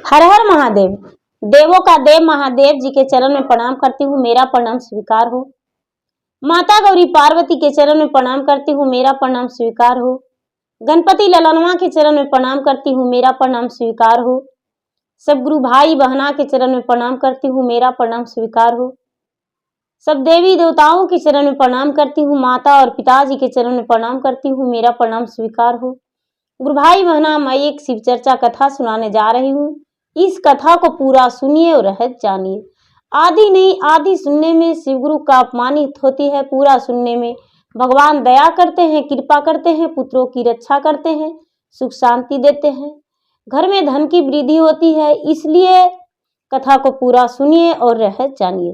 हर हर महादेव। देवों का देव महादेव जी के चरण में प्रणाम करती हूँ, मेरा प्रणाम स्वीकार हो। माता गौरी पार्वती के चरण में प्रणाम करती हूँ, मेरा प्रणाम स्वीकार हो। गणपति ललनवा के चरण में प्रणाम करती हूँ, मेरा प्रणाम स्वीकार हो। सब गुरु भाई बहना के चरण में प्रणाम करती हूँ, मेरा प्रणाम स्वीकार हो। सब देवी देवताओं के चरण में प्रणाम करती हूँ, माता और पिताजी के चरण में प्रणाम करती हूँ, मेरा प्रणाम स्वीकार हो। गुरु भाई बहना, मैं एक शिव चर्चा कथा सुनाने जा रही हूँ। इस कथा को पूरा सुनिए और रहस्य जानिए। आदि नहीं आदि सुनने में शिव गुरु का अपमानित होती है, पूरा सुनने में भगवान दया करते हैं, कृपा करते हैं, पुत्रों की रक्षा करते हैं, सुख शांति देते हैं, घर में धन की वृद्धि होती है। इसलिए कथा को पूरा सुनिए और रहस्य जानिए।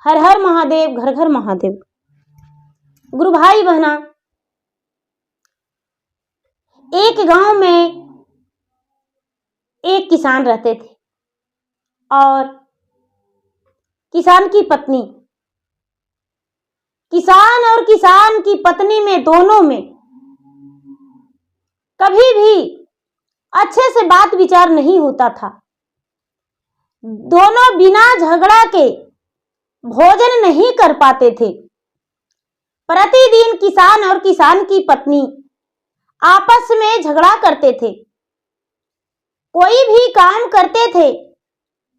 हर हर महादेव, घर घर महादेव। गुरु भाई बहना, एक गांव में एक किसान रहते थे और किसान की पत्नी, किसान और किसान की पत्नी में दोनों में कभी भी अच्छे से बात विचार नहीं होता था। दोनों बिना झगड़ा के भोजन नहीं कर पाते थे। प्रतिदिन किसान और किसान की पत्नी आपस में झगड़ा करते थे। कोई भी काम करते थे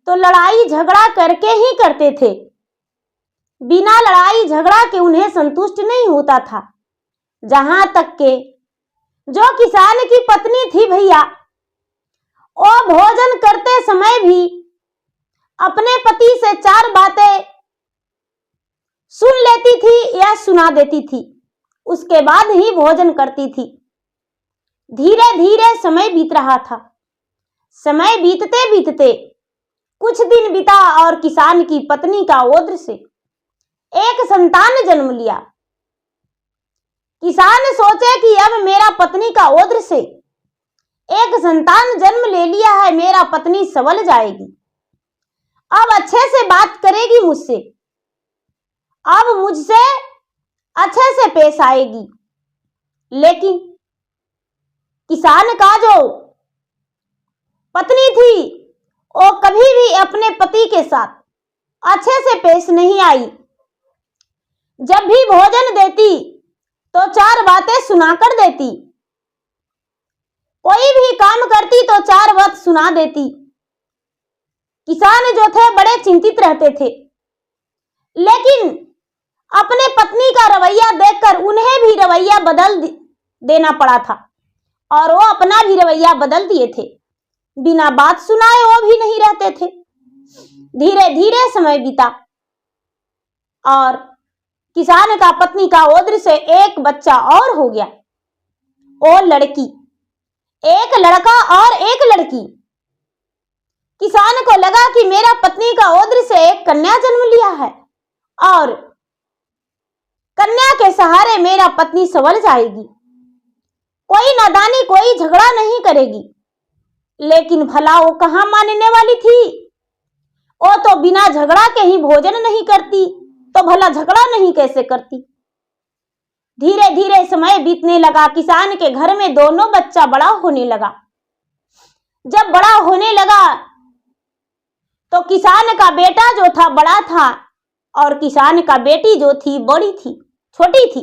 तो लड़ाई झगड़ा करके ही करते थे। बिना लड़ाई झगड़ा के उन्हें संतुष्ट नहीं होता था। जहां तक के जो किसान की पत्नी थी भैया, वो भोजन करते समय भी अपने पति से 4 बातें सुन लेती थी या सुना देती थी, उसके बाद ही भोजन करती थी। धीरे धीरे समय बीत रहा था। समय बीतते बीतते कुछ दिन बीता और किसान की पत्नी का ओद्र से एक संतान जन्म लिया। किसान सोचे कि अब मेरा पत्नी का ओद्र से एक संतान जन्म ले लिया है, मेरा पत्नी संभल जाएगी, अब अच्छे से बात करेगी मुझसे, अब मुझसे अच्छे से पेश आएगी। लेकिन किसान का जो पत्नी थी वो कभी भी अपने पति के साथ अच्छे से पेश नहीं आई। जब भी भोजन देती तो 4 बातें सुनाकर देती, कोई भी काम करती तो 4 बात सुना देती। किसान जो थे बड़े चिंतित रहते थे, लेकिन अपने पत्नी का रवैया देखकर उन्हें भी रवैया बदल देना पड़ा था और वो अपना भी रवैया बदल दिए थे। बिना बात सुनाए वो भी नहीं रहते थे। धीरे धीरे समय बीता और किसान का पत्नी का ओद्र से एक बच्चा और हो गया। वो लड़की, एक लड़का और एक लड़की। किसान को लगा कि मेरा पत्नी का ओद्र से एक कन्या जन्म लिया है और कन्या के सहारे मेरा पत्नी संभल जाएगी, कोई नादानी, कोई झगड़ा नहीं करेगी। लेकिन भला वो कहां मानने वाली थी। वो तो बिना झगड़ा के ही भोजन नहीं करती, तो भला झगड़ा नहीं कैसे करती। धीरे धीरे समय बीतने लगा। किसान के घर में दोनों बच्चा बड़ा होने लगा। जब बड़ा होने लगा तो किसान का बेटा जो था बड़ा था और किसान का बेटी जो थी बड़ी थी, छोटी थी।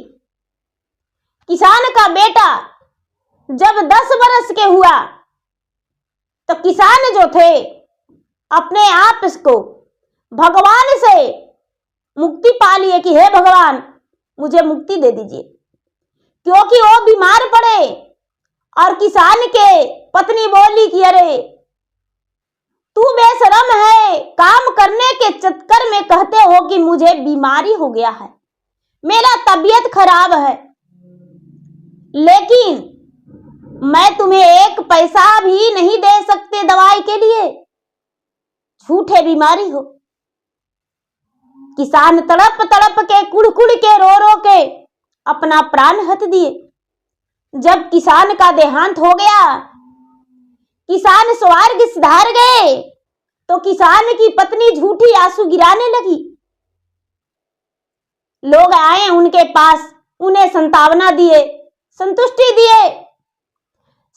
किसान का बेटा जब 10 बरस के हुआ तो किसान जो थे अपने आप इसको भगवान से मुक्ति पा लिए कि हे भगवान, मुझे मुक्ति दे दीजिए, क्योंकि वो बीमार पड़े। और किसान के पत्नी बोली कि अरे तू बेशरम है, काम करने के चक्कर में कहते हो कि मुझे बीमारी हो गया है, मेरा तबीयत खराब है, लेकिन मैं तुम्हें 1 पैसा भी नहीं दे सकते दवाई के लिए, झूठे बीमारी हो। किसान तड़प तड़प के, कुड़ के, रो के अपना प्राण हथ दिए। जब किसान का देहांत हो गया, किसान स्वर्ग सिधार गए, तो किसान की पत्नी झूठी आंसू गिराने लगी। लोग आए उनके पास, उन्हें सांत्वना दिए, संतुष्टि दिए।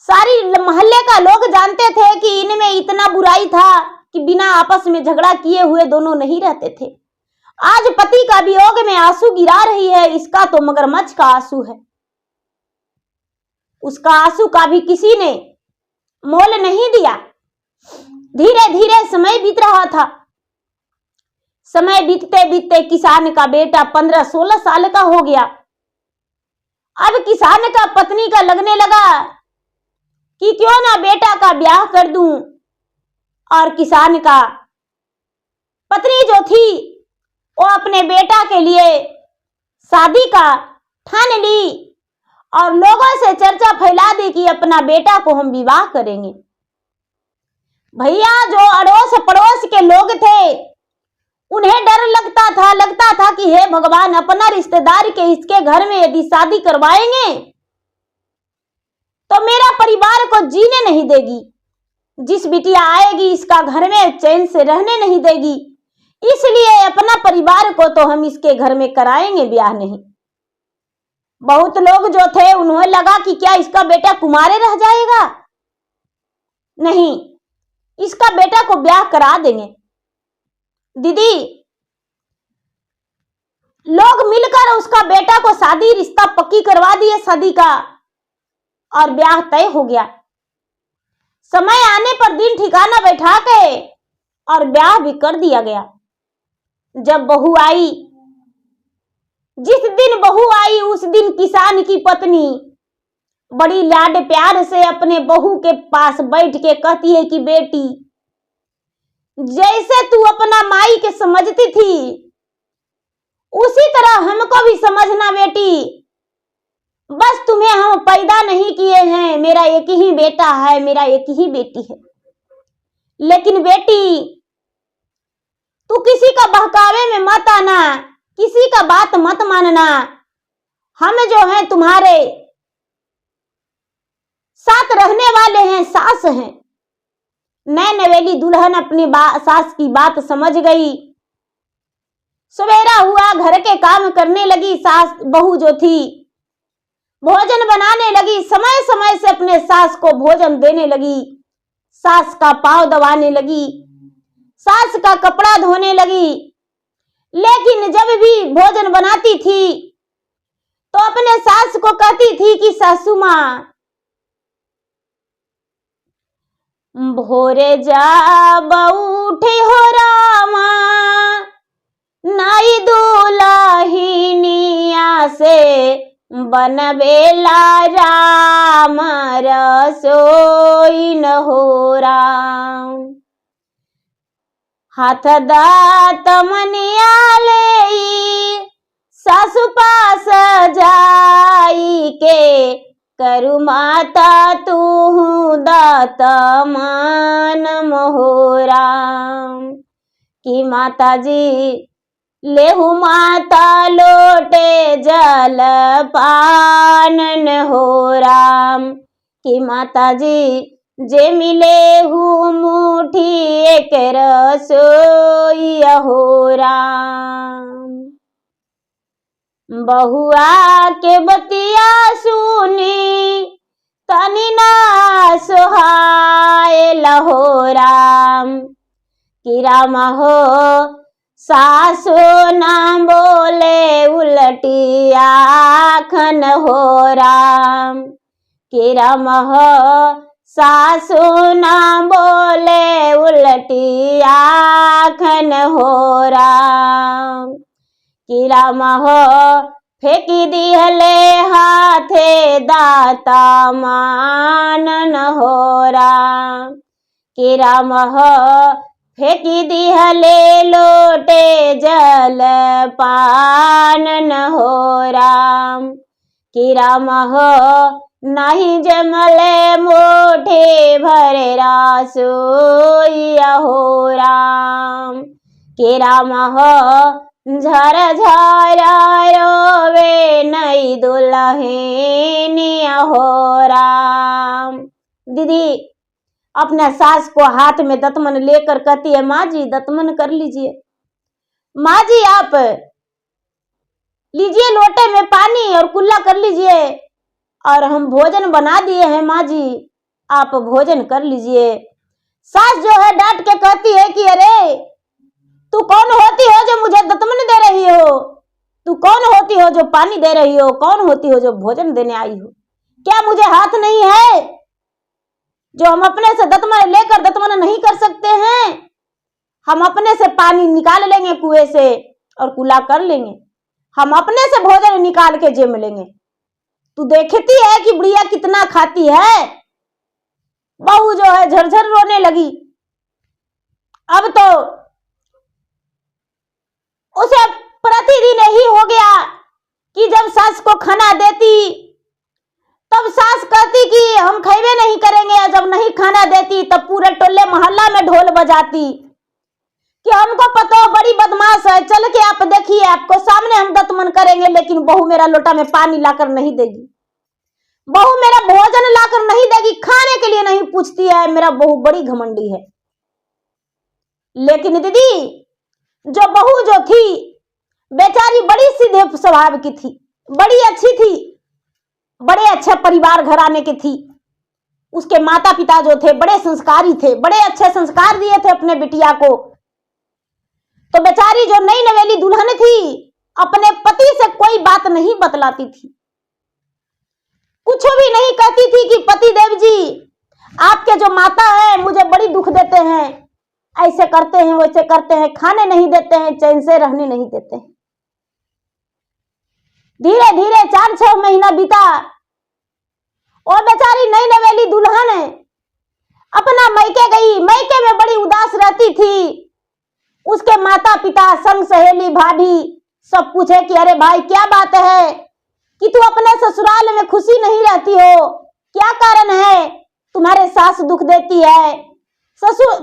सारी मोहल्ले का लोग जानते थे कि इनमें इतना बुराई था कि बिना आपस में झगड़ा किए हुए दोनों नहीं रहते थे। आज पति का वियोग में आंसू गिरा रही है, इसका तो मगरमच्छ का आंसू है। उसका आंसू का भी किसी ने मोल नहीं दिया। धीरे धीरे समय बीत रहा था। समय बीतते बीतते किसान का बेटा 15-16 साल का हो गया। अब किसान का पत्नी का लगने लगा कि क्यों ना बेटा का ब्याह कर दूं, और किसान का पत्नी जो थी वो अपने बेटा के लिए शादी का ठान ली और लोगों से चर्चा फैला दी कि अपना बेटा को हम विवाह करेंगे। भैया जो अड़ोस पड़ोस के लोग थे उन्हें डर लगता था कि हे भगवान, अपना रिश्तेदार के इसके घर में यदि शादी करवाएंगे तो मेरा परिवार को जीने नहीं देगी। जिस बिटिया आएगी इसका घर में चैन से रहने नहीं देगी, इसलिए अपना परिवार को तो हम इसके घर में कराएंगे ब्याह नहीं। बहुत लोग जो थे उन्हें लगा कि क्या इसका बेटा कुंवारे रह जाएगा, नहीं, इसका बेटा को ब्याह करा देंगे। दीदी, लोग मिलकर उसका बेटा को शादी रिश्ता पक्की करवा दिए शादी का, और ब्याह तय हो गया। समय आने पर दिन ठिकाना बैठा के और ब्याह भी कर दिया गया। जब बहू आई, जिस दिन बहू आई उस दिन किसान की पत्नी बड़ी लाड प्यार से अपने बहू के पास बैठ के कहती है कि बेटी, जैसे तू अपना माई के समझती थी उसी तरह हमको भी समझना बेटी। बस तुम्हें हम पैदा नहीं किए हैं, मेरा एक ही बेटा है, मेरा एक ही बेटी है, लेकिन बेटी तू किसी का बहकावे में मत आना, किसी का बात मत मानना। हम जो हैं तुम्हारे साथ रहने वाले हैं, सास हैं। नए नवेली दुल्हन अपनी सास की बात समझ गई। सवेरा हुआ, घर के काम करने लगी। सास बहू जो थी भोजन बनाने लगी, समय समय से अपने सास को भोजन देने लगी, सास का पांव दबाने लगी, सास का कपड़ा धोने लगी। लेकिन जब भी भोजन बनाती थी तो अपने सास को कहती थी कि सासू माँ, भोरे जाब उठे हो रामा, नाई दुलहिनिया से बनबेला राम रसोई न हो राम। हाथ दात मनिया ले सासु पास जाई के, करु माता तू दात मान मोहरा। कि माता जी लेहु माता लोटे जल पानन हो राम। कि माता जी जे मिले हूँ मुठी एक रसोई हो राम। बहुआ के बतिया सुनी तनी ना सोहाए लहो राम। कि राम हो सासु ना बोले उलटी आखन हो राम। कि राम हो सासु ना बोले उलटी आखन हो राम। कि राम हो फेंकी दिहले हाथे दाता मानन हो राम। कि राम हो फेंकी दिहले लोटे जल पानन हो राम। कि राम हो नहीं जमले मोठे भरे रासोइया हो राम। कि राम हो झर झर रोवे नई दुल्हनिया हो राम। दीदी अपने सास को हाथ में दतमन लेकर कहती है, माँ जी दतमन कर लीजिए, माँ जी आप लीजिए लोटे में पानी और कुल्ला कर लीजिए, और हम भोजन बना दिए हैं माँ जी, आप भोजन कर लीजिए। सास जो है डांट के कहती है कि अरे तू कौन होती हो जो मुझे दतमन दे रही हो? तू कौन होती हो जो पानी दे रही हो? कौन होती हो जो भोजन देने आई हो? क्या मुझे हाथ नहीं है जो हम अपने से दतमन लेकर दतमन नहीं कर सकते हैं? हम अपने से पानी निकाल लेंगे कुएं से और कुला कर लेंगे। हम अपने से भोजन निकाल के जेम लेंगे। तू देखती है कि बुढ़िया कितना खाती है। बहू जो है झरझर रोने लगी। अब तो उसे प्रतिदिन यही हो गया कि जब सास को खाना देती तब सास कहती कि हम खैबे नहीं करेंगे। जब नहीं खाना देती तब पूरे टोले मोहल्ला में ढोल बजाती कि हमको पता हो बड़ी बदमाश है, चल के आप देखिए, आपको सामने हम दतमन करेंगे, लेकिन बहू मेरा लोटा में पानी लाकर नहीं देगी, बहू मेरा भोजन लाकर नहीं देगी, खाने के लिए नहीं पूछती है। मेरा बहू बड़ी घमंडी है। लेकिन दीदी जो बहू जो थी बेचारी बड़ी सीधे स्वभाव की थी, बड़ी अच्छी थी, बड़े अच्छे परिवार घराने की थी। उसके माता पिता जो थे बड़े संस्कारी थे, बड़े अच्छे संस्कार दिए थे अपने बिटिया को। तो बेचारी जो नई नवेली दुल्हन थी अपने पति से कोई बात नहीं बतलाती थी, कुछ भी नहीं कहती थी कि पति देव जी आपके जो माता है मुझे बड़ी दुख देते हैं, ऐसे करते हैं वैसे करते हैं, खाने नहीं देते हैं, चैन से रहने नहीं देते हैं। धीरे धीरे 4-6 महीना बीता और बेचारी नई नवेली दुल्हन अपना मैके गई। मैके में बड़ी उदास रहती थी। उसके माता पिता संग सहेली भाभी सब पूछे कि अरे भाई क्या बात है कि तू अपने ससुराल में खुशी नहीं रहती हो, क्या कारण है? तुम्हारे सास दुख देती है, ससुर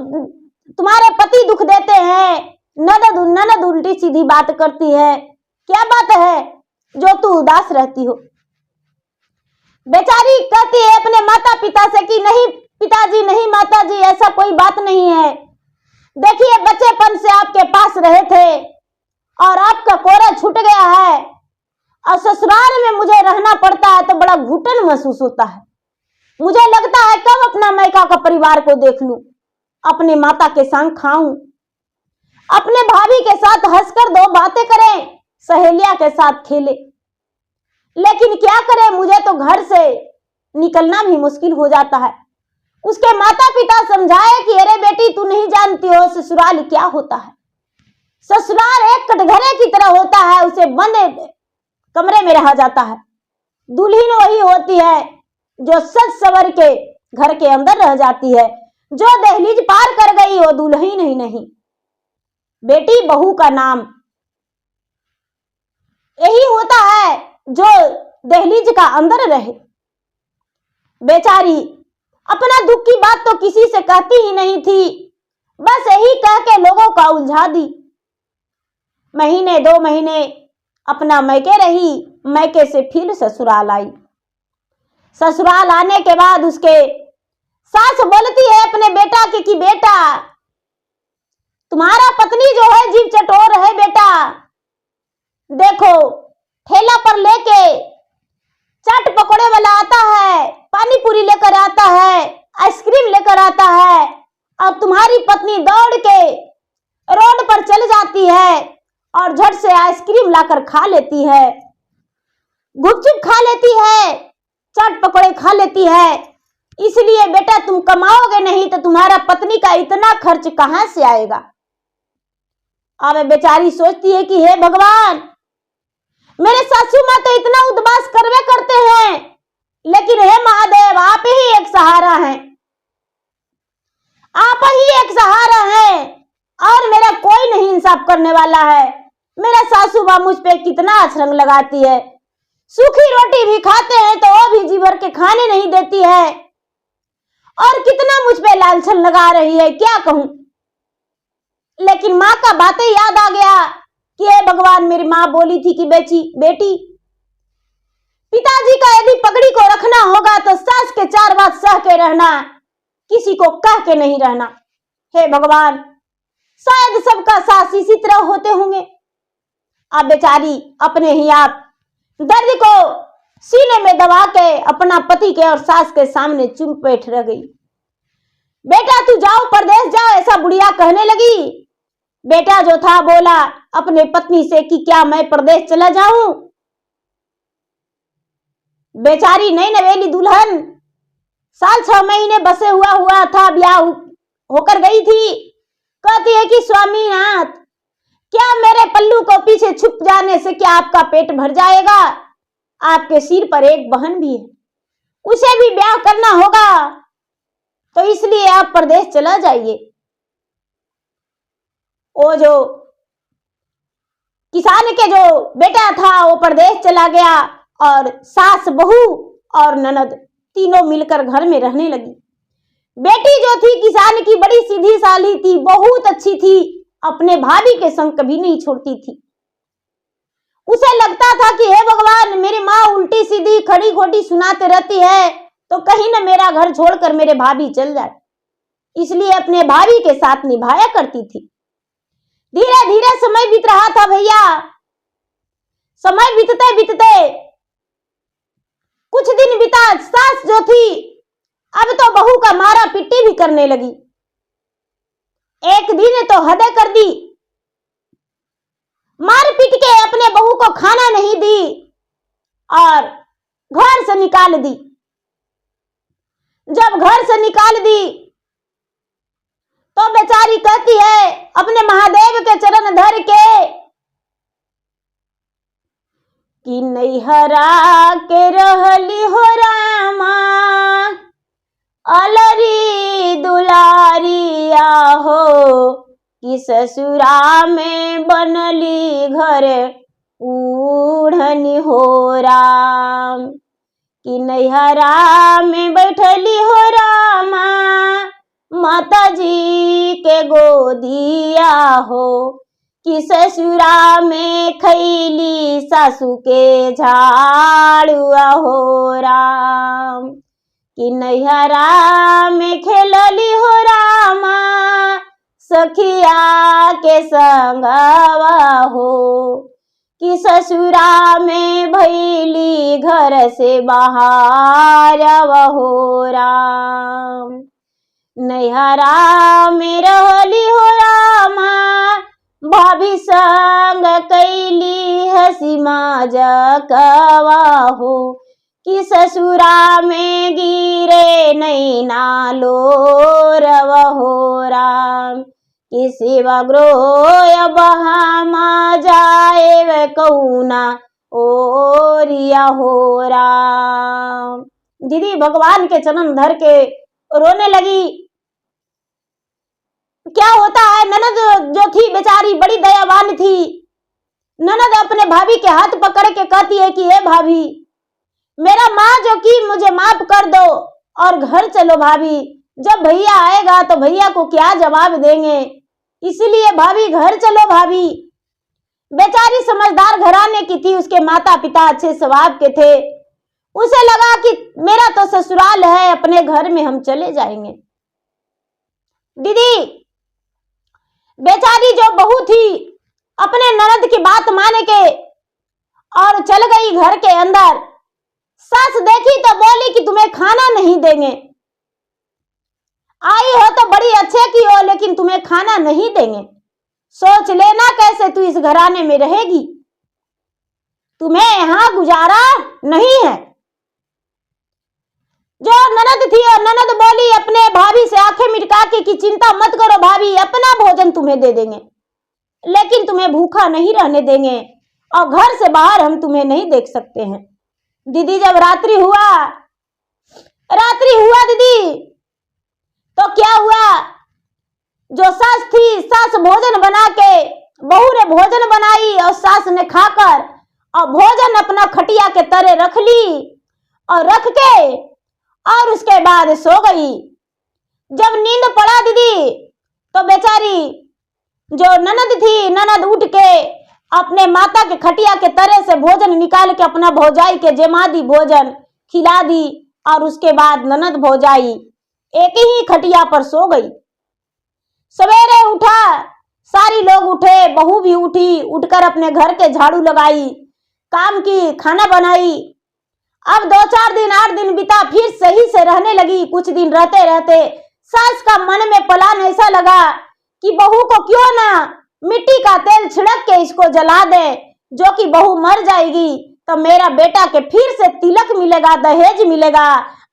तुम्हारे पति दुख देते हैं, ननद उल्टी सीधी बात करती है, क्या बात है जो तू उदास रहती हो? बेचारी कहती है अपने माता पिता से कि नहीं पिताजी, नहीं माताजी, ऐसा कोई बात नहीं है। देखिए बच्चेपन से आपके पास रहे थे और आपका कोरा छूट गया है और ससुराल में मुझे रहना पड़ता है तो बड़ा घुटन महसूस होता है। मुझे लगता है कब अपना मायका का परिवार को देख लूं, अपने माता के संग खाऊं, अपने भाभी के साथ हंसकर 2 बातें करें, सहेलिया के साथ खेले। लेकिन क्या करें, मुझे तो घर से निकलना भी मुश्किल हो जाता है। उसके माता पिता समझाए कि अरे बेटी तू नहीं जानती हो ससुराल क्या होता है। ससुराल एक कटघरे की तरह होता है, उसे बंद कमरे में रहा जाता है। दुल्हन वही होती है जो सज सवर के घर के अंदर रह जाती है, जो दहलीज पार कर गई वो दुल्हन ही नहीं। बेटी बहू का नाम यही होता है जो दहलीज का अंदर रहे। बेचारी अपना दुख की बात तो किसी से कहती ही नहीं थी, बस यही कह के लोगों का उलझा दी। महीने 2 महीने अपना मैके रही, मैके से फिर ससुराल आई। ससुराल आने के बाद उसके सास बोलती है अपने बेटा की कि बेटा तुम्हारा पत्नी जो है जीव चटोर है बेटा, देखो ठेला पर लेके चाट पकौड़े वाला आता है, पानी पूरी लेकर आता है, आइसक्रीम लेकर आता है, और तुम्हारी पत्नी दौड़ के रोड पर चल जाती है और झट से आइसक्रीम लाकर खा लेती है, गुपचुप खा लेती है, चाट पकौड़े खा लेती है। इसलिए बेटा तुम कमाओगे नहीं तो तुम्हारा पत्नी का इतना खर्च कहां से आएगा? अब बेचारी सोचती है कि हे भगवान, मेरे सासू माँ तो इतना उद्बास करवे करते हैं, लेकिन हे महादेव आप ही एक सहारा हैं, आप ही एक सहारा हैं और मेरा कोई नहीं इंसाफ करने वाला है। मेरा सासू माँ मुझ पे कितना अछरंग लगाती है, सूखी रोटी भी खाते हैं तो वो भी जी भर के खाने नहीं देती है और कितना मुझ पे लालछन लगा रही है, क्या कहूं। लेकिन माँ का बातें याद आ गया कि हे भगवान, मेरी माँ बोली थी कि बेटी पिताजी का यदि पगड़ी को रखना होगा तो सास के 4 बात सह के रहना, किसी को कह के नहीं रहना। हे भगवान, शायद सबका सास इसी तरह होते होंगे। अब बेचारी अपने ही आप दर्द को सीने में दबा के अपना पति के और सास के सामने चुप बैठ रह गई। बेटा तू जाओ, परदेश जाओ, ऐसा बुढ़िया कहने लगी। बेटा जो था बोला अपने पत्नी से कि क्या मैं परदेश चला जाऊं? बेचारी नई नवेली दुल्हन साल 6 महीने बसे हुआ था, ब्याह होकर गई थी। कहती है कि स्वामीनाथ, क्या मेरे पल्लू को पीछे छुप जाने से क्या आपका पेट भर जाएगा? आपके सिर पर एक बहन भी है, उसे भी ब्याह करना होगा, तो इसलिए आप परदेश चला जाइए। वो जो किसान के जो बेटा था वो परदेश चला गया और सास, बहू और ननद तीनों मिलकर घर में रहने लगी। बेटी जो थी किसान की बड़ी सीधी साली थी, बहुत अच्छी थी, अपने भाभी के संग कभी नहीं छोड़ती थी। उसे लगता था कि हे भगवान, मेरी माँ उल्टी सीधी खड़ी खोटी सुनाते रहती है, तो कहीं न मेरा घर छोड़कर मेरे भाभी चल जाए, इसलिए अपने भाभी के साथ निभाया करती थी। धीरे धीरे समय बीत रहा था भैया। समय बीतते बीतते कुछ दिन बीता। सास जो थी अब तो बहू का मारा पिट्टी भी करने लगी। एक दिन तो हद कर दी, मार पीट के अपने बहू को खाना नहीं दी और घर से निकाल दी। जब घर से निकाल दी तो बेचारी कहती है अपने महादेव के चरण धर के कि नैहरा के रहली हो रामा, अलरी दुलारिया हो, कि ससुरा में बनली घर उड़नी हो राम। कि नैहरा में बैठली हो रामा, माता जी के गोदिया हो, कि ससुरा में खैली सासू के झाड़ुआ हो राम। कि नैहरा में खेलली हो रामा, सखिया के संगवा हो, कि ससुरा में भैली घर से बाहर हो राम। नैहरा में रहली हो रामा, भाभी संग कैली हसी मजाकवा हो, कि ससुरा में गिरे नैना लोरव हो राम। कि सेवा ग्रोय बहामा जाए कौना ओरिया हो राम। दीदी भगवान के चरण धर के रोने लगी। क्या होता है, ननद जो थी बेचारी बड़ी दयावान थी। ननद अपने भाभी के हाथ पकड़ के कहती है कि हे भाभी, मेरा माँ जो कि मुझे माफ कर दो और घर चलो भाभी। जब भैया आएगा तो भैया को क्या जवाब देंगे, इसलिए भाभी घर चलो भाभी। बेचारी समझदार घराने की थी, उसके माता पिता अच्छे स्वभाव के थे। उसे लगा कि मेरा तो ससुराल है, अपने घर में हम चले जाएंगे। दीदी बेचारी जो बहू थी अपने ननद की बात मान के और चल गई घर के अंदर। सास देखी तो बोली कि तुम्हें खाना नहीं देंगे, आई हो तो बड़ी अच्छे की हो, लेकिन तुम्हें खाना नहीं देंगे। सोच लेना कैसे तू इस घराने में रहेगी, तुम्हें यहां गुजारा नहीं है। जो ननद थी और ननद बोली अपने भाभी से आंखें मिटका के कि चिंता मत करो भाभी, अपना भोजन तुम्हें दे देंगे, लेकिन तुम्हें भूखा नहीं रहने देंगे और घर से बाहर हम तुम्हें नहीं देख सकते हैं। दीदी जब रात्रि हुआ दीदी, तो क्या हुआ, जो सास थी, सास भोजन बना के, बहू ने भोजन बनाई और सास ने खाकर और भोजन अपना खटिया के तरे रख ली और रख के और उसके बाद सो गई। जब नींद पड़ा दीदी तो बेचारी जो ननद थी, ननद उठ के अपने माता के खटिया के तरे से भोजन निकाल के अपना भौजाई के जमादी भोजन खिला दी और उसके बाद ननद भौजाई एक ही खटिया पर सो गई। सवेरे उठा, सारी लोग उठे, बहू भी उठी, उठकर अपने घर के झाड़ू लगाई, काम की, खाना बनाई अब 2-4 दिन 8 दिन बीता, फिर सही से रहने लगी। कुछ दिन रहते रहते सास का मन में प्लान ऐसा लगा कि बहू को क्यों ना मिट्टी का तेल छिड़क के इसको जला दे, जो कि बहू मर जाएगी तो मेरा बेटा के फिर से तिलक मिलेगा, दहेज मिलेगा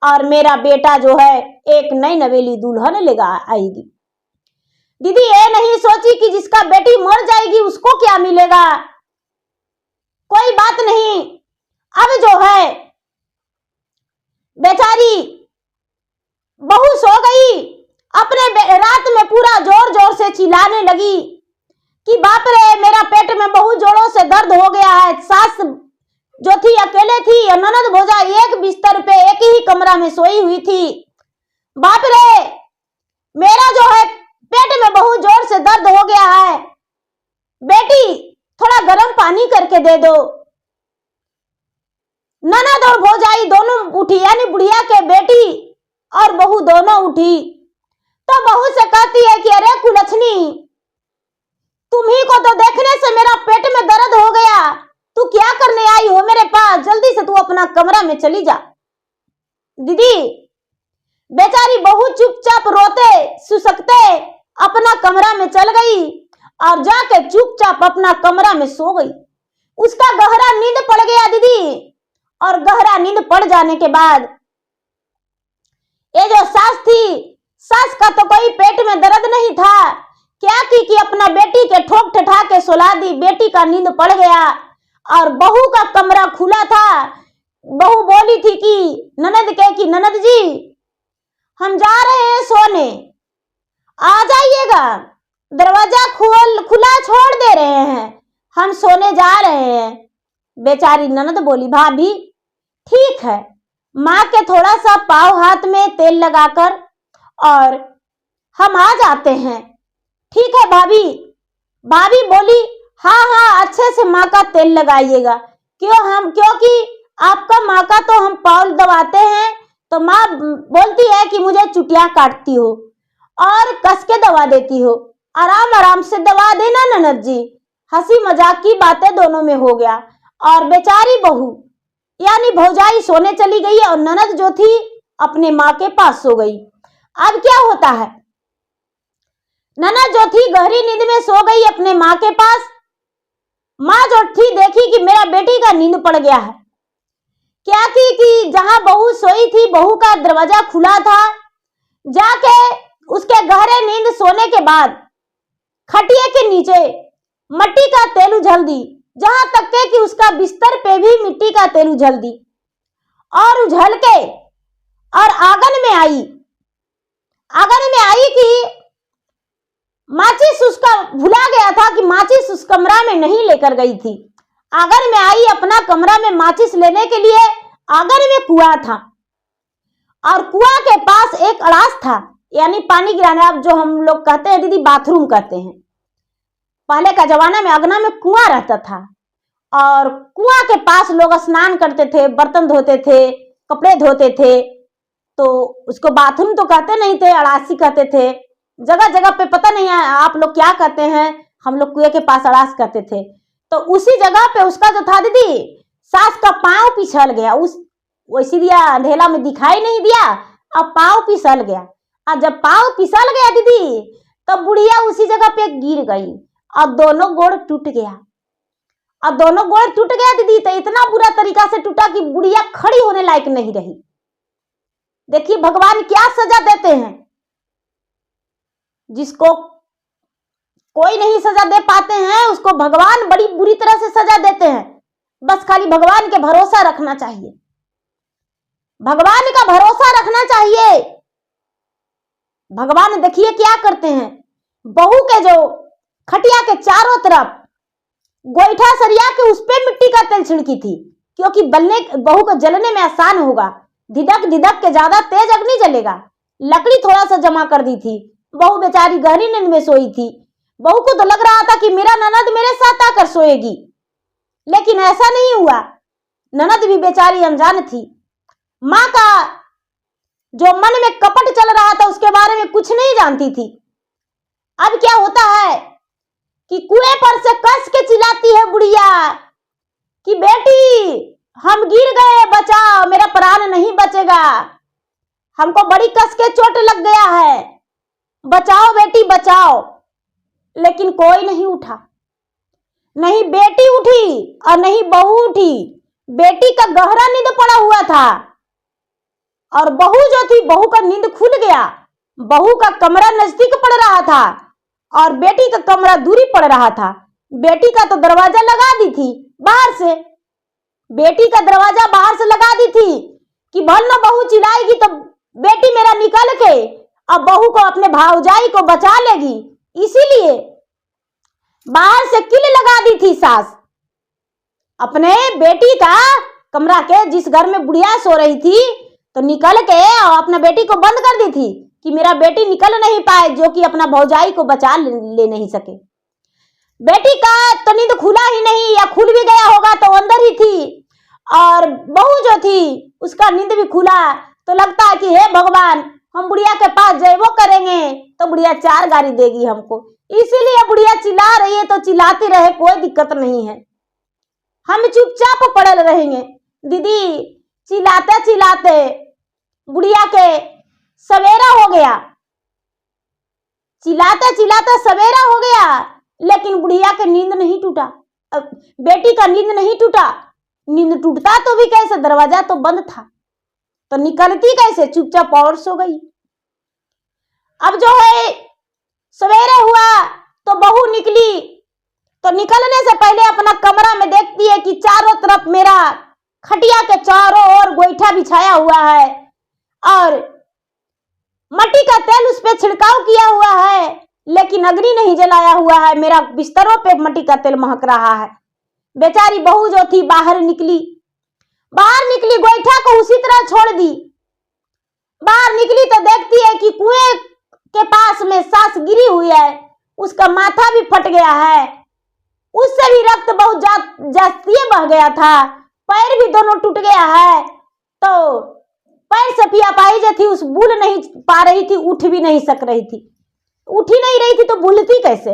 और मेरा बेटा जो है एक नई नवेली दुल्हन लेगा आएगी। दीदी ये नहीं सोची कि जिसका बेटी मर जाएगी उसको क्या मिलेगा। कोई बात नहीं, अब जो है बेचारी बहू सो गई। अपने रात में पूरा जोर जोर से चिल्लाने लगी कि बाप रे मेरा पेट में बहुत जोरों से दर्द हो गया है। सास जो थी अकेले थी, ननद भौजा एक बिस्तर पे एक ही कमरा में सोई हुई थी। बाप रे मेरा जो है पेट में बहुत जोर से दर्द हो गया है, बेटी थोड़ा गर्म पानी करके दे दो। ननद और भौजाई दोनों उठी, यानी बुढ़िया के बेटी और बहू दोनों उठी तो बहू से कहती है कि अरे कुलछनी, तुम्ही को तो देखने से मेरा पेट में दर्द हो गया, तू क्या करने आई हो मेरे पास, जल्दी से तू अपना कमरा में चली जा। दीदी बेचारी बहू चुपचाप रोते सुसकते अपना कमरा में चल गई और जाके चुपचाप अपना कमरा में सो गई। उसका गहरा नींद पड़ गया दीदी, और गहरा नींद पड़ जाने के बाद ये जो सास थी, सास का तो कोई पेट में दर्द नहीं था, क्या की कि अपना बेटी के ठोक ठठा के सुला दी। बेटी का नींद पड़ गया और बहू का कमरा खुला था। बहू बोली थी कि ननद के कि ननद जी हम जा रहे हैं सोने, आ जाइएगा, दरवाजा खुला छोड़ दे रहे हैं, हम सोने जा रहे हैं। बेचारी ननद बोली भाभी ठीक है, माँ के थोड़ा सा पाव हाथ में तेल लगाकर और हम आ जाते हैं। ठीक है भाभी। भाभी बोली हाँ हाँ अच्छे से माँ का तेल लगाइएगा, क्योंकि आपका माँ का तो हम पाव दबाते हैं तो माँ बोलती है कि मुझे चुटिया काटती हो और कस के दबा देती हो, आराम आराम से दबा देना ननद जी। हंसी मजाक की बातें दोनों में हो गया और बेचारी बहू यानी भौजाई सोने चली गई और ननद जो थी अपने माँ के पास सो गई। अब क्या होता है, ननद जो थी गहरी नींद में सो गई अपने माँ के पास। माँ जो थी देखी कि मेरा बेटी का नींद पड़ गया है, क्या की कि जहां बहू सोई थी बहू का दरवाजा खुला था, जाके उसके गहरे नींद सोने के बाद खटिया के नीचे मिट्टी का तेल उझल दी, जहां तक के कि उसका बिस्तर पे भी मिट्टी का तेल उझल दी और उझल के और आंगन में आई कि माचिस उसका भुला गया था कि माचिस उस कमरा में नहीं लेकर गई थी। आंगन में आई, अपना कमरा में माचिस लेने के लिए आंगन में कुआं था और कुआं के पास एक अड़ास था, यानी पानी गिराने, अब जो हम लोग कहते हैं दीदी बाथरूम कहते हैं। पहले का जमाना में अगना में कुआं रहता था और कुआं के पास लोग स्नान करते थे, बर्तन धोते थे, कपड़े धोते थे, तो उसको बाथरूम तो कहते नहीं थे, अड़ासी कहते थे। जगह जगह पे पता नहीं है आप लोग क्या कहते हैं, हम लोग कुएं के पास अड़ास कहते थे। तो उसी जगह पे उसका जो था दीदी, सास का पांव पिछल गया, उस वैसी दिया अंधेला में दिखाई नहीं दिया, अब पांव पिसल गया। और जब पांव पिसल गया दीदी तब बुढ़िया उसी जगह पे गिर गई और दोनों गोड़ टूट गया। अब दोनों गोड़ टूट गया दीदी तो इतना बुरा तरीका से टूटा कि बुढ़िया खड़ी होने लायक नहीं रही। देखिए भगवान क्या सजा देते हैं, जिसको कोई नहीं सजा दे पाते हैं उसको भगवान बड़ी बुरी तरह से सजा देते हैं। बस खाली भगवान के भरोसा रखना चाहिए, भगवान का भरोसा रखना चाहिए। भगवान देखिए क्या करते हैं, बहू के जो खटिया के चारों तरफ गोईठा सरिया के उस पे मिट्टी का तेल छिड़की थी, क्योंकि बहू को जलने में आसान होगा, धिदक धिदक के ज्यादा तेज अग्नि जलेगा। लकड़ी थोड़ा सा जमा कर दी थी। बहू बेचारी गहरी नींद में सोई थी। बहू को तो लग रहा था कि मेरा ननद मेरे साथ आकर सोएगी, लेकिन ऐसा नहीं हुआ। ननद भी बेचारी अनजान थी। माँ का जो मन में कपट चल रहा था उसके बारे में कुछ नहीं जानती थी। अब क्या होता है कि कुएं पर से कस के चिल्लाती है बुढ़िया कि बेटी हम गिर गए, बचाओ, मेरा प्राण नहीं बचेगा, हमको बड़ी कस के चोट लग गया है, बचाओ बेटी बचाओ। लेकिन कोई नहीं उठा, नहीं बेटी उठी और नहीं बहू उठी। बेटी का गहरा नींद पड़ा हुआ था और बहू जो थी, बहू का नींद खुल गया। बहू का कमरा नजदीक पड़ रहा था और बेटी का कमरा दूरी पड़ रहा था। बेटी का तो दरवाजा लगा दी थी बाहर से, बेटी का दरवाजा बाहर से लगा दी थी कि भल न बहू चिल्लाएगी तो बेटी मेरा निकल के अब बहू को अपने भाऊजाई को बचा लेगी, इसीलिए बाहर से किल लगा दी थी सास। अपने बेटी का कमरा के जिस घर में बुढ़िया सो रही थी तो निकल के और अपने बेटी को बंद कर दी थी कि मेरा बेटी निकल नहीं पाए, जो कि अपना भौजाई को बचा ले नहीं सके। बेटी का तो नींद खुला ही नहीं, या खुल भी गया होगा तो अंदर ही थी, और बहू जो थी उसका नींद भी खुला। तो लगता है कि हे भगवान, हम बुढ़िया के पास जयबो करेंगे तो बुढ़िया 4 गाली देगी हमको, इसीलिए बुढ़िया चिल्ला रही है तो चिल्लाती रहे, कोई दिक्कत नहीं है, हम चुपचाप पड़े रहेंगे। दीदी चिल्लाते चिल्लाते बुढ़िया के सवेरा हो गया, चिल्लाते चिल्लाते सवेरा हो गया, लेकिन बुढ़िया के नींद नहीं टूटा, बेटी का नींद नहीं टूटा। नींद टूटता तो भी कैसे, दरवाजा तो बंद था, तो निकलती कैसे, चुपचाप और सो गई। अब जो है सवेरे हुआ तो बहू निकली, तो निकलने से पहले अपना कमरा में देखती है कि चारों तरफ मेरा खटिया के चारों ओर गोईठा बिछाया हुआ है और मट्टी का तेल उस पे छिड़काव किया हुआ है, लेकिन अग्नि नहीं जलाया हुआ है, मेरा बिस्तरों पे मट्टी का तेल महक रहा है। बेचारी बहू जो थी बाहर निकली, गोईठा को उसी तरह छोड़ दी। बाहर निकली तो देखती है कि कुएं के पास में सास गिरी हुई है, उसका माथा भी फट गया है, उससे भी रक्त बहुत जास्ती बह गया था, पैर भी दोनों टूट गया है। तो पैर से पियापाई जो थी उस भूल नहीं पा रही थी, उठ भी नहीं सक रही थी, उठ ही नहीं रही थी तो भूलती कैसे।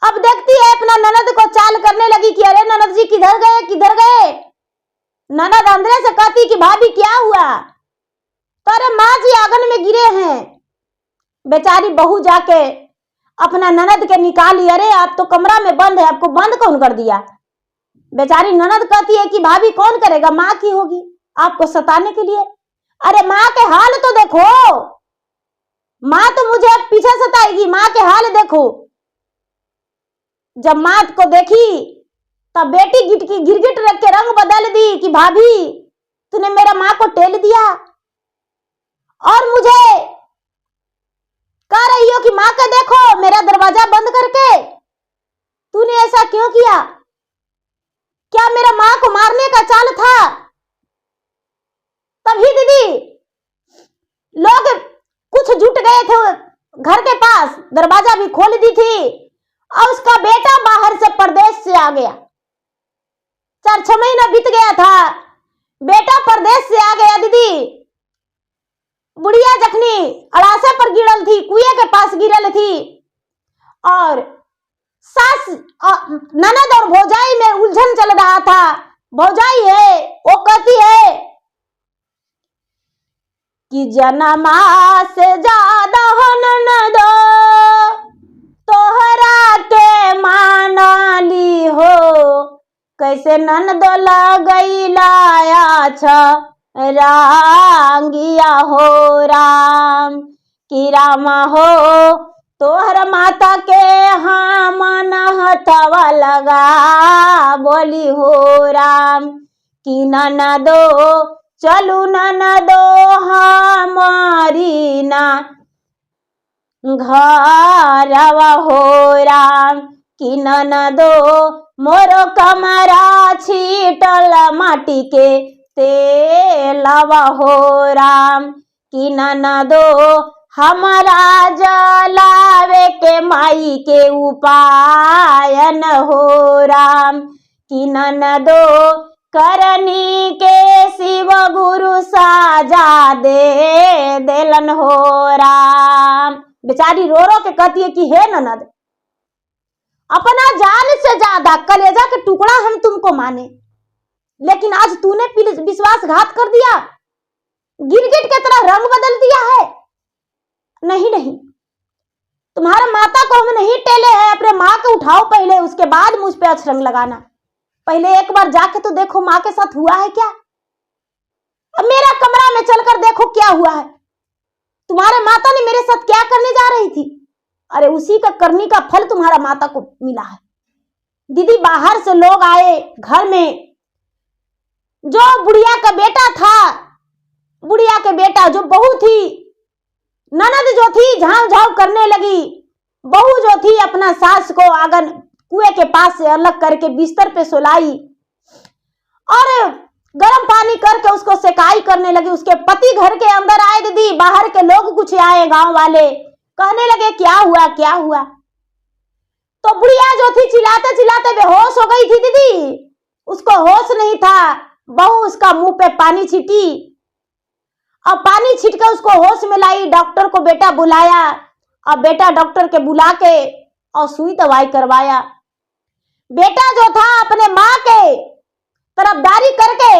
अब देखती है अपना ननद को चाल करने लगी कि अरे ननद जी किधर गए किधर गए। ननद अंदर से कहती कि भाभी क्या हुआ, तो अरे माँ जी आंगन में गिरे हैं। बेचारी बहू जाके अपना ननद के निकाली, अरे आप तो कमरा में बंद है, आपको बंद कौन कर दिया। बेचारी ननद कहती है कि भाभी कौन करेगा, माँ की होगी आपको सताने के लिए। अरे माँ के हाल तो देखो, माँ तो मुझे पीछे सताएगी, माँ के हाल देखो। जब माँ को देखी तब बेटी गिरगिट रख के रंग बदल दी कि भाभी तूने मेरा माँ को टेल दिया और मुझे कह रही हो कि माँ का देखो मेरा दरवाजा बंद करके, तूने ऐसा क्यों किया, क्या मेरा माँ को मारने का चाल था। तभी दीदी लोग कुछ जुट गए थे घर के पास, दरवाजा भी खोल दी थी और उसका बेटा बाहर से परदेश से आ गया। 4-6 महीना बीत गया था, बेटा परदेश से आ गया। दीदी बुढ़िया जखनी अड़ासे पर गिरल थी, कुएं के पास गिरल थी और सास ननद और भौजाई में उलझन चल रहा था। भौजाई है वो कहती है कि जनमा से ज्यादा ननद तोहरा के मानाली हो, कैसे ननद लगैलाया छ रांगिया हो राम की राम हो, तोहर माता के हम हथवा लगा बोली हो राम की ननदो चलू ननदो हमारी ना घरवा हो राम की ननदो मोरो कमरा छीटल माटी के तेलवा हो राम की ननदो हमारा जलावे के माई के उपायन हो राम की ननदो करनी के शिव गुरु साजा दे देलन हो राम। बेचारी रो रो के कहती है कि हे ननद, अपना जान से ज्यादा कलेजा के टुकड़ा हम तुमको माने, लेकिन आज तूने विश्वासघात कर दिया, गिरगिट की तरह रंग बदल दिया है। नहीं नहीं, तुम्हारे माता को हम नहीं टेले हैं, अपने माँ को उठाओ पहले, उसके बाद मुझ पे अछरंग लगाना। पहले एक बार जाके तो देखो माँ के साथ हुआ है क्या। अब मेरा कमरा में चलकर देखो क्या हुआ है। तुम्हारे माता ने मेरे साथ क्या करने जा रही थी, अरे उसी का करनी का फल तुम्हारा माता को मिला है। दीदी बाहर से लोग आए घर में, जो बुढ़िया का बेटा था, बुढ़िया के बेटा जो बहू थी, ननद जो थी झाँव झाँव करने लगी। बहू जो थी अपना सास को आंगन कुएं के पास से अलग करके बिस्तर पे सुलाई और गर्म पानी करके उसको सेकाई करने लगी। उसके पति घर के अंदर आए दीदी, बाहर के लोग कुछ आए, गांव वाले कहने लगे क्या हुआ क्या हुआ। तो बुढ़िया जो थी चिल्लाते चिल्लाते बेहोश हो गई थी दीदी, उसको होश नहीं था। बहू उसका मुंह पे पानी छीटी और पानी छीट के उसको होश में लाई। डॉक्टर को बेटा बुलाया और बेटा डॉक्टर के बुला के और सुई दवाई करवाया। बेटा जो था अपने माँ के तरफदारी करके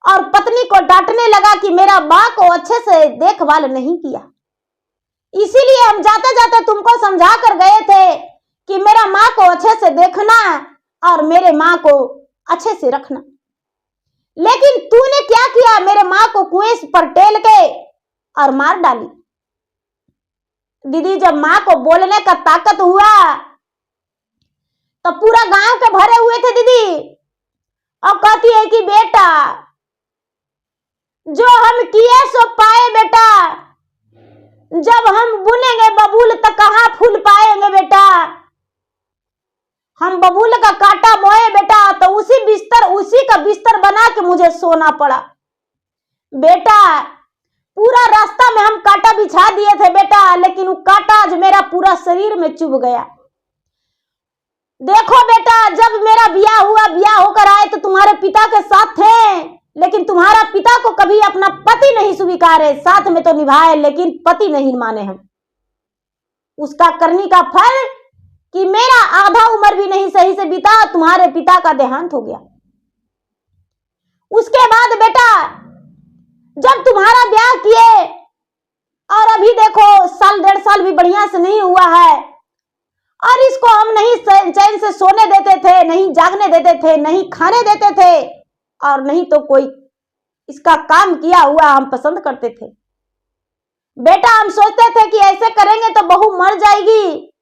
और पत्नी को डांटने लगा कि मेरा माँ को अच्छे से देखभाल नहीं किया, इसीलिए हम जाते जाते तुमको समझा कर गए थे कि मेरा माँ को अच्छे से देखना और मेरे माँ को अच्छे से रखना। लेकिन तूने क्या किया, मेरे माँ को कुएं पर टेल के और मार डाली। दीदी जब माँ को बोलने का ताकत हुआ तो पूरा गांव के भरे हुए थे दीदी, और कहती है कि बेटा जो हम किए सो पाए बेटा, जब हम बुनेंगे बबूल तो कहाँ फूल पाएंगे बेटा। हम बबूल का कांटा बोए बेटा तो उसी का बिस्तर बना के मुझे सोना पड़ा बेटा। पूरा रास्ता में हम कांटा बिछा दिए थे बेटा, लेकिन वो कांटा आज मेरा पूरा शरीर में चुभ गया। देखो बेटा जब मेरा ब्याह हुआ, ब्याह होकर आए तो तुम्हारे पिता के साथ थे, लेकिन तुम्हारा पिता को कभी अपना पति नहीं स्वीकारे। साथ में तो निभाए लेकिन पति नहीं माने हम। उसका करनी का फल कि मेरा आधा उम्र भी नहीं सही से बीता, तुम्हारे पिता का देहांत हो गया। उसके बाद बेटा जब तुम्हारा ब्याह किए और अभी देखो साल डेढ़ साल भी बढ़िया से नहीं हुआ है, और इसको हम नहीं चैन से सोने देते थे, नहीं जागने देते थे, नहीं खाने देते थे, और नहीं तो कोई इसका काम किया हुआ हम पसंद करते थे। बेटा हम सोचते थे कि ऐसे करेंगे तो बहू मर जाएगी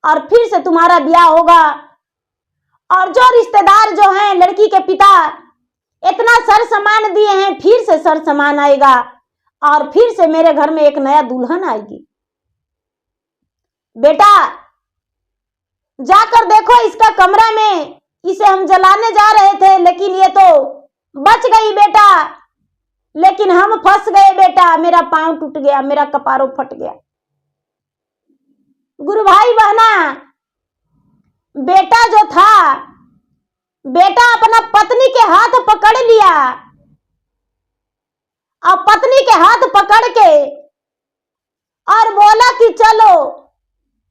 और फिर से तुम्हारा ब्याह होगा, और जो रिश्तेदार जो हैं लड़की के पिता इतना सर सामान दिए हैं, फिर से सर सामान आएगा और फिर से मेरे घर में एक नया दुल्हन आएगी। बेटा जाकर देखो इसका कमरा में, इसे हम जलाने जा रहे थे लेकिन ये तो बच गई बेटा, लेकिन हम फंस गए बेटा। मेरा पांव टूट गया, मेरा कपारो फट गया। गुरु भाई बहना, बेटा जो था, बेटा अपना पत्नी के हाथ पकड़ लिया और पत्नी के हाथ पकड़ के और बोला कि चलो,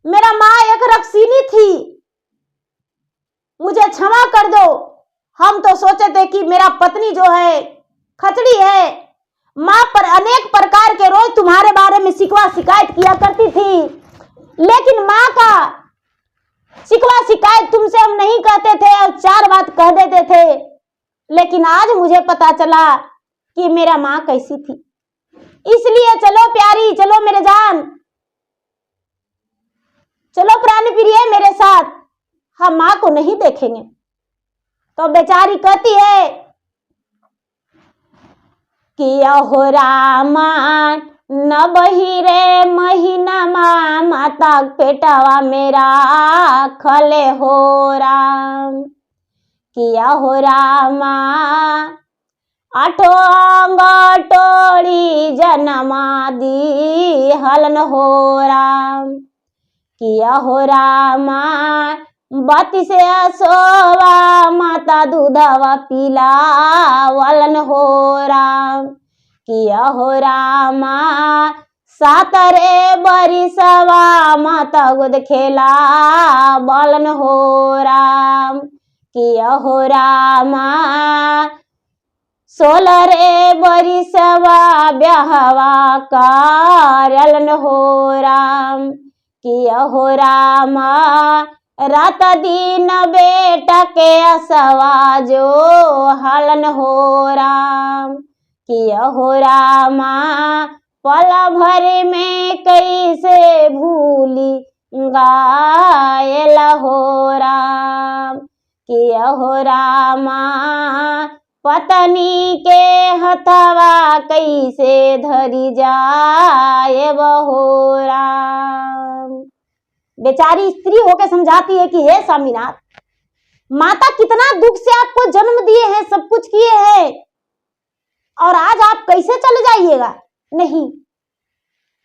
मेरा माँ एक रक्सीनी थी, मुझे क्षमा कर दो। हम तो सोचे थे कि मेरा पत्नी जो है खचड़ी है, माँ पर अनेक प्रकार के रोज तुम्हारे बारे में शिकवा शिकायत किया करती थी, लेकिन माँ का शिकवा शिकायत तुमसे हम नहीं कहते थे और चार बात कह देते थे। लेकिन आज मुझे पता चला कि मेरा माँ कैसी थी, इसलिए चलो प्यारी, चलो मेरे जान, चलो प्राण प्रिय मेरे साथ, हम माँ को नहीं देखेंगे। तो बेचारी कहती है कि अहो रामा न बहिरे महीना माता पेटवा मेरा खले हो राम। किया हो रामा आठो अंग टोड़ी जनमा दी हलन हो राम। किया हो रामा बाती से सोवा माता दूधवा पीला वलन हो राम। किया हो रामा सातरे बरिसवा माता गोद खेला बलन हो राम। किया हो रामा 16 रे बरिसवा ब्याहवा कारलन हो राम, किया हो रामा रात दिन बेटा के असवा जो हलन हो राम, किया हो रामा पल भर में कैसे भूली गायल हो राम, किया हो रामा पत्नी के हथवा कैसे धरी जाए हो राम। बेचारी स्त्री होकर समझाती है कि हे स्वामीनाथ, माता कितना दुख से आपको जन्म दिए हैं, सब कुछ किए हैं, और आज आप कैसे चले जाइएगा। नहीं,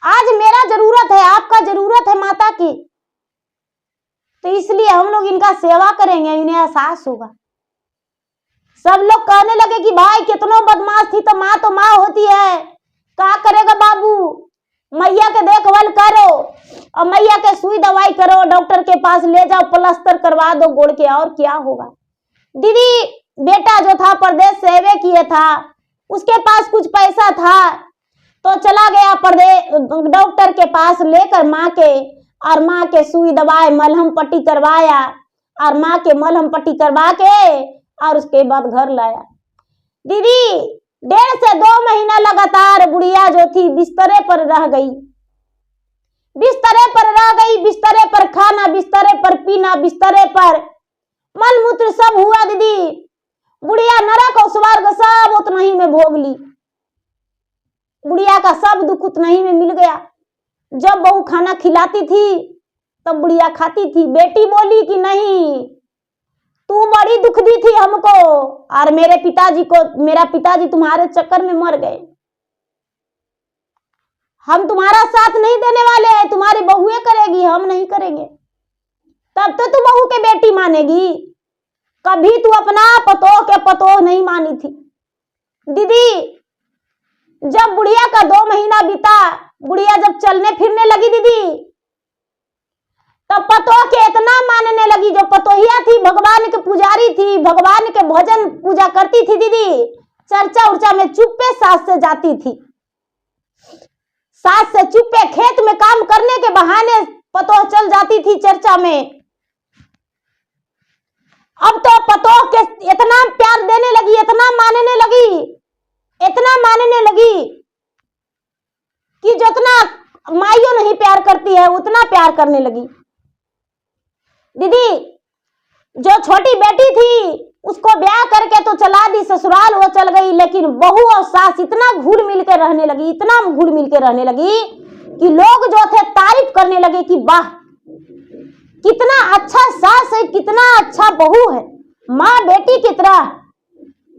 आज मेरा जरूरत है, आपका जरूरत है माता की, तो इसलिए हम लोग इनका सेवा करेंगे, इन्हें एहसास होगा। सब लोग कहने लगे कि भाई कितनो बदमाश थी तो माँ होती है, क्या करेगा बाबू, मैया के देखभाल करो और मैया के सुई दवाई करो, डॉक्टर के पास ले जाओ, प्लास्टर करवा दो गोड़ के, और क्या होगा। दीदी बेटा जो था परदेश से एवे किए था, उसके पास कुछ पैसा था तो चला गया परदेश डॉक्टर के पास लेकर माँ के, और माँ के सुई दवाई मलहम पट्टी करवाया, और माँ के मलहम पट्टी करवा के और उसके बाद घर लाया। दीदी 1.5 से 2 महीना लगातार बुढ़िया जो थी बिस्तरे पर रह गई, बिस्तरे पर रह गई, बिस्तरे पर खाना, बिस्तरे पर पीना, बिस्तरे पर मल मूत्र सब हुआ। दीदी बुढ़िया नरक और स्वर्ग सब उतना ही में भोग ली, बुढ़िया का सब दुख उतना ही में मिल गया। जब बहू खाना खिलाती थी तब बुढ़िया खाती थी। बेटी बोली कि नहीं, तू बड़ी दुख दी थी हमको, और मेरे पिताजी को, मेरा पिताजी तुम्हारे चक्कर में मर गए, हम तुम्हारा साथ नहीं देने वाले हैं, तुम्हारी बहुएं करेगी, हम नहीं करेंगे। तब तो तू बहू के बेटी मानेगी, कभी तू अपना पतोह के पतोह नहीं मानी थी। दीदी जब बुढ़िया का 2 महीना बीता, बुढ़िया जब चलने फिरने लगी दीदी, तब पतोह के इतना मानने लगी। जो पतोहिया थी भगवान के पुजारी थी, भगवान के भजन पूजा करती थी दीदी, चर्चा उर्चा में चुप्पे सास से जाती थी, सास से चुप्पे खेत में काम करने के बहाने पतोह चल जाती थी चर्चा में। अब तो पतोह के इतना प्यार देने लगी, इतना मानने लगी, इतना मानने लगी कि जितना माइयों नहीं प्यार करती है उतना प्यार करने लगी। दीदी जो छोटी बेटी थी उसको ब्याह करके तो चला दी ससुराल, वो चल गई, लेकिन बहू और सास इतना घुल मिल के रहने लगी, इतना घुल मिल के रहने लगी कि लोग जो थे तारीफ करने लगे कि वाह कितना अच्छा सास है, कितना अच्छा बहू है, माँ बेटी की तरह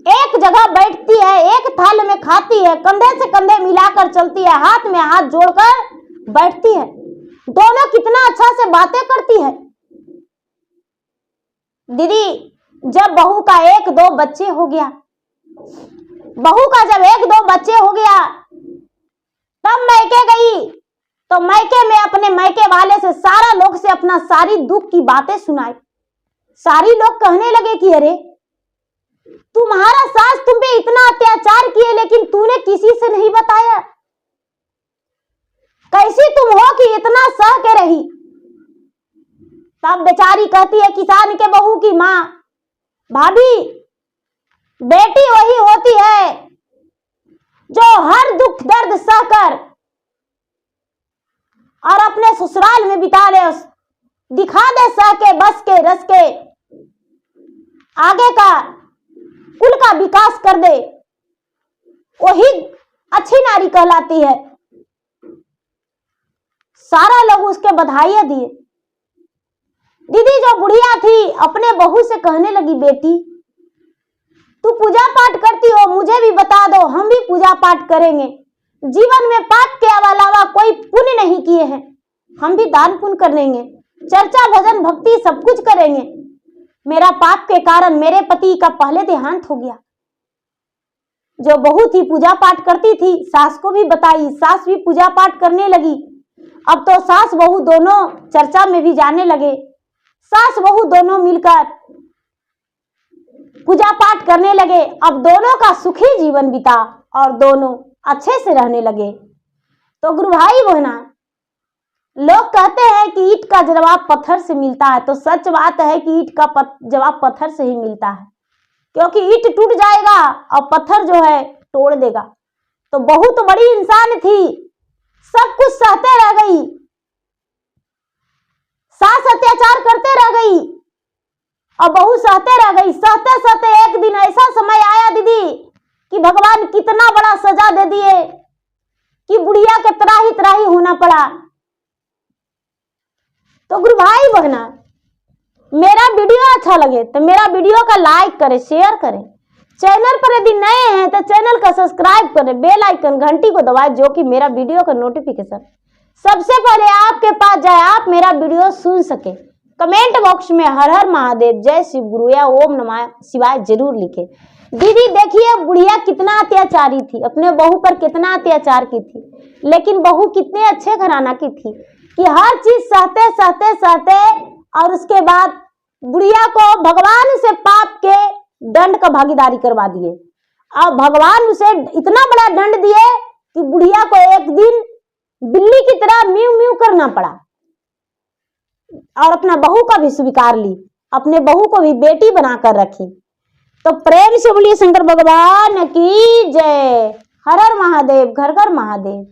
एक जगह बैठती है, एक थाल में खाती है, कंधे से कंधे मिलाकर चलती है, हाथ में हाथ जोड़कर बैठती है, दोनों कितना अच्छा से बातें करती है। दीदी जब बहू का 1-2 बच्चे हो गया, बहू का जब 1-2 बच्चे हो गया, तब मैके गई, तो मैके में अपने मैके वाले से सारा लोग से अपना सारी दुख की बातें सुनाई। सारी लोग कहने लगे कि अरे तुम्हारा सास तुम पे इतना अत्याचार किए लेकिन तूने किसी से नहीं बताया, कैसी तुम हो कि इतना सह के रही। तब बेचारी कहती है किसान के बहू की माँ, भाभी बेटी वही होती है जो हर दुख दर्द सहकर और अपने ससुराल में बिता ले, दिखा दे सह के बस के रस के, आगे का कुल का विकास कर दे, वही अच्छी नारी कहलाती है। सारा लोग उसके बधाइयां दिए। दीदी जो बुढ़िया थी अपने बहू से कहने लगी, बेटी तू पूजा पाठ करती हो, मुझे भी बता दो, हम भी पूजा पाठ करेंगे। जीवन में पाप के अलावा कोई पुण्य नहीं किए हैं, हम भी दान पुण्य करेंगे, चर्चा भजन भक्ति सब कुछ करेंगे। मेरा पाप के कारण मेरे पति का पहले देहांत हो गया। जो बहू थी पूजा पाठ करती थी, सास को भी बताई, सास भी पूजा पाठ करने लगी। अब तो सास बहू दोनों चर्चा में भी जाने लगे। सास बहू दोनों मिलकर पूजा पाठ करने लगे। अब दोनों का सुखी जीवन बीता और दोनों अच्छे से रहने लगे। तो गुरु भाई बहना, लोग कहते हैं कि ईंट का जवाब पत्थर से मिलता है, तो सच बात है कि ईंट का जवाब पत्थर से ही मिलता है, क्योंकि ईंट टूट जाएगा और पत्थर जो है तोड़ देगा। तो बहुत बड़ी इंसान थी, सब कुछ सहते रह गई, सास अत्याचार करते रह गई और बहू सहते रह गई। सहते सहते एक दिन ऐसा समय आया दीदी कि भगवान कितना बड़ा सजा दे दिए कि बुढ़िया के त्राही होना पड़ा। तो गुरु भाई बहना, मेरा वीडियो अच्छा लगे तो मेरा वीडियो का लाइक करें, शेयर करें। चैनल पर यदि नए हैं तो चैनल का सब्सक्राइब करें, बेल आइकन घंटी को दबाएं, जो कि मेरा वीडियो का नोटिफिकेशन सबसे पहले आपके पास जाए, आप मेरा वीडियो सुन सके। कमेंट बॉक्स में हर हर महादेव, जय शिव गुरु या ओम नमः शिवाय जरूर लिखे। दीदी देखिए, बुढ़िया कितना अत्याचारी थी, अपने बहू पर कितना अत्याचार की थी, लेकिन बहू कितने अच्छे घराना की थी कि हर चीज सहते सहते सहते और उसके बाद बुढ़िया को भगवान से पाप के दंड का भागीदारी करवा दिए। अब भगवान उसे इतना बड़ा दंड दिए कि बुढ़िया को एक दिन बिल्ली की तरह म्यू म्यू करना पड़ा और अपना बहू का भी स्वीकार ली, अपने बहू को भी बेटी बनाकर रखी। तो प्रेम से बोलिए शंकर भगवान की जय। हर हर महादेव, घर घर महादेव।